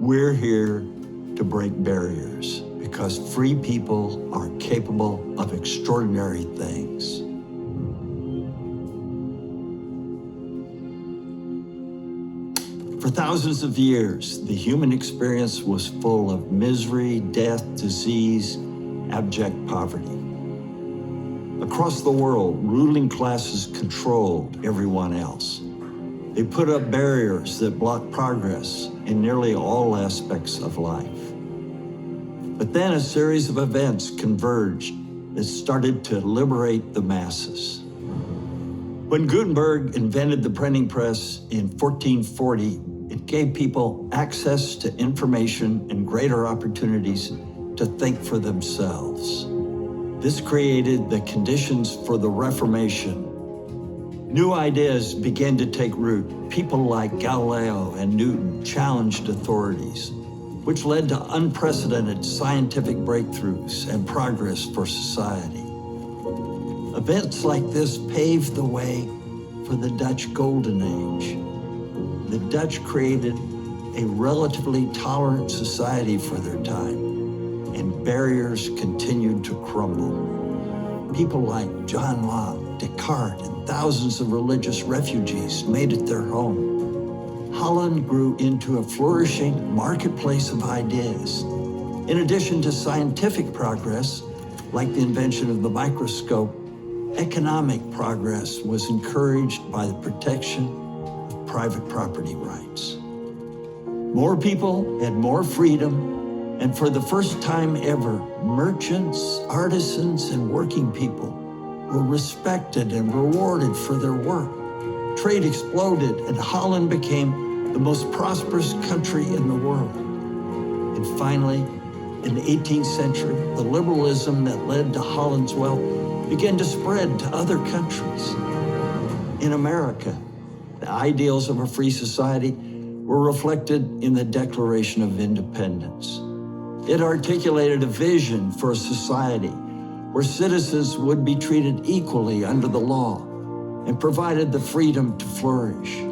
We're here to break barriers because free people are capable of extraordinary things. For thousands of years, the human experience was full of misery, death, disease, abject poverty. Across the world, ruling classes controlled everyone else. They put up barriers that block progress in nearly all aspects of life. But then a series of events converged that started to liberate the masses. When Gutenberg invented the printing press in 1440, it gave people access to information and greater opportunities to think for themselves. This created the conditions for the Reformation. New ideas began to take root. People like Galileo and Newton challenged authorities, which led to unprecedented scientific breakthroughs and progress for society. Events like this paved the way for the Dutch Golden Age. The Dutch created a relatively tolerant society for their time, and barriers continued to crumble. People like John Locke, Descartes, and thousands of religious refugees made it their home. Holland grew into a flourishing marketplace of ideas. In addition to scientific progress, like the invention of the microscope, economic progress was encouraged by the protection of private property rights. More people had more freedom, and for the first time ever, merchants, artisans, and working people were respected and rewarded for their work. Trade exploded, and Holland became the most prosperous country in the world. And finally, in the 18th century, the liberalism that led to Holland's wealth began to spread to other countries. In America, the ideals of a free society were reflected in the Declaration of Independence. It articulated a vision for a society where citizens would be treated equally under the law and provided the freedom to flourish.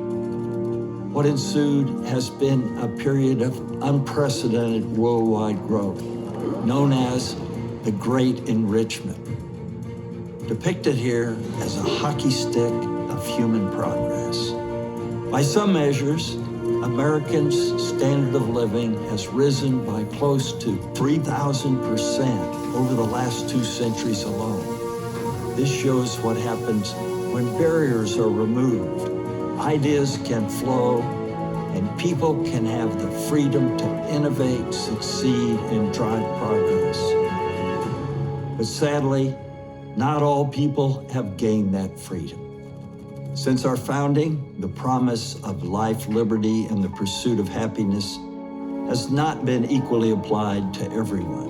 What ensued has been a period of unprecedented worldwide growth, known as the Great Enrichment, depicted here as a hockey stick of human progress. By some measures, Americans' standard of living has risen by close to 3,000% over the last 2 centuries alone. This shows what happens when barriers are removed. Ideas can flow, and people can have the freedom to innovate, succeed, and drive progress. But sadly, not all people have gained that freedom. Since our founding, the promise of life, liberty, and the pursuit of happiness has not been equally applied to everyone.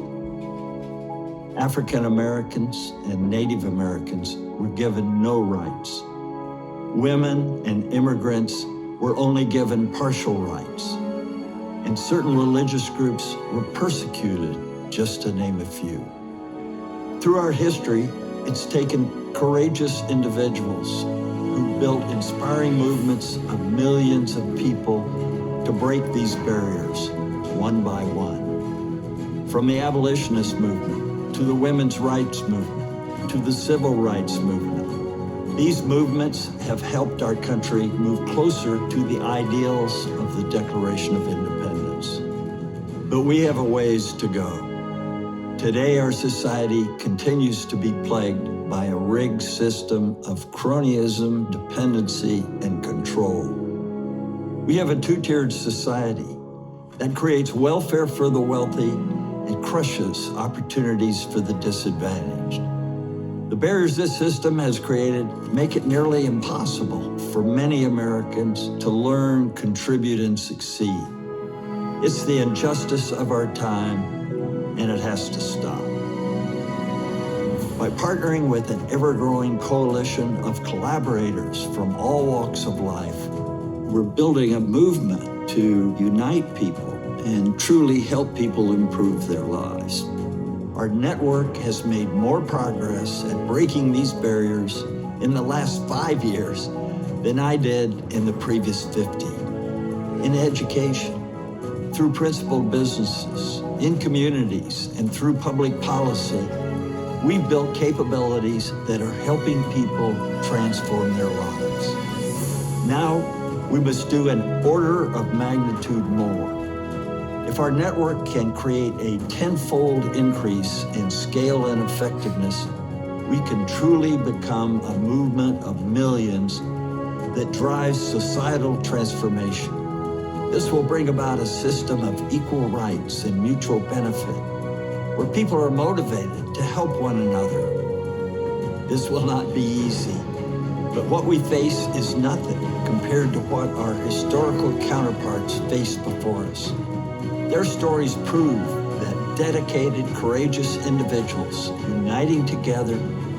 African Americans and Native Americans were given no rights. Women and immigrants were only given partial rights. And certain religious groups were persecuted, just to name a few. Through our history, it's taken courageous individuals who built inspiring movements of millions of people to break these barriers one by one. From the abolitionist movement, to the women's rights movement, to the civil rights movement. These movements have helped our country move closer to the ideals of the Declaration of Independence. But we have a ways to go. Today, our society continues to be plagued by a rigged system of cronyism, dependency, and control. We have a two-tiered society that creates welfare for the wealthy and crushes opportunities for the disadvantaged. The barriers this system has created make it nearly impossible for many Americans to learn, contribute, and succeed. It's the injustice of our time, and it has to stop. By partnering with an ever-growing coalition of collaborators from all walks of life, we're building a movement to unite people and truly help people improve their lives. Our network has made more progress at breaking these barriers in the last 5 years than I did in the previous 50. In education, through principled businesses, in communities, and through public policy, we've built capabilities that are helping people transform their lives. Now, we must do an order of magnitude more. If our network can create a tenfold increase in scale and effectiveness, we can truly become a movement of millions that drives societal transformation. This will bring about a system of equal rights and mutual benefit, where people are motivated to help one another. This will not be easy, but what we face is nothing compared to what our historical counterparts faced before us. Their stories prove that dedicated, courageous individuals uniting together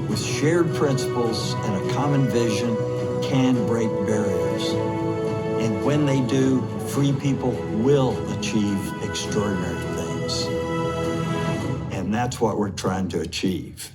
with shared principles and a common vision can break barriers. And when they do, free people will achieve extraordinary things. And that's what we're trying to achieve.